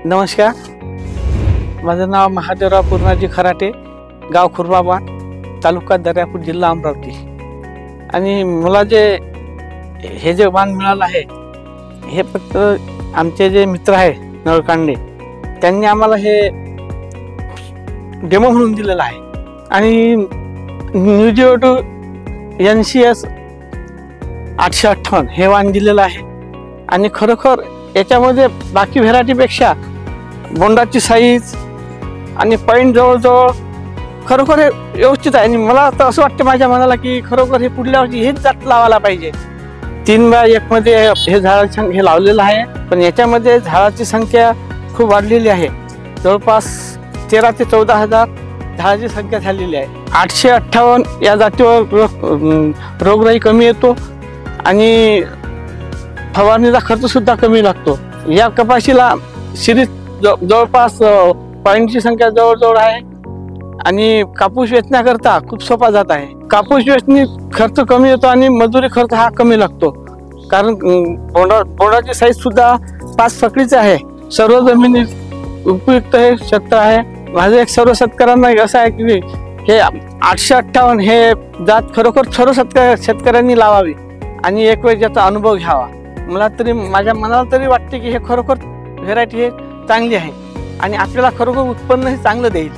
नमस्कार, माझं नाव महादेवराव पूर्णाजी खराटे, गाव खुरबाबाद, तालुका दर्यापूर, जिल्हा अमरावती. आणि मला हे जे वाण मिळालं आहे हे फक्त आमचे जे मित्र आहे नळकांडे त्यांनी आम्हाला हे डेमो म्हणून दिलेलं आहे. आणि न्यूजिओटो NCS 858 हे वाण दिलेलं आहे. आणि खरोखर याच्यामध्ये बाकी व्हेरायटीपेक्षा बोंडाची साईज आणि पॉईंट जवळजवळ खरोखर हे व्यवस्थित आहे. आणि मला तर असं वाटतं माझ्या मनाला की खरोखर हे पुढल्या वर्षी हेच जात लावायला पाहिजे. 3x1 मध्ये हे झाडाची संख्या हे लावलेलं आहे, पण याच्यामध्ये झाडाची संख्या खूप वाढलेली आहे. जवळपास 13,000 ते 14,000 झाडाची संख्या झालेली आहे. 858 या जातीवर रोगराई कमी येतो आणि फवारणीचा खर्च सुद्धा कमी लागतो. या कपाशीला शिरीष जवळपास पॉईंटची संख्या जवळजवळ आहे आणि कापूस वेचण्याकरता खूप सोपा जात आहे. कापूस वेचणी खर्च कमी येतो आणि मजुरी खर्च हा कमी लागतो, कारण बोंडाची साईज सुद्धा 5 फकडीच आहे. सर्व जमिनीत उपयुक्त हे क्षेत्र आहे. माझं एक सर्व शेतकऱ्यांना असं आहे की हे 858 हे जात खरोखर सर्व शेतकऱ्यांनी लावावी आणि एक वेळ याचा अनुभव घ्यावा. मला तरी माझ्या मनाला तरी वाटते की हे खरोखर व्हेरायटी हे चांगली आहे आणि आपल्याला खरोखर उत्पन्न हे चांगलं देईल.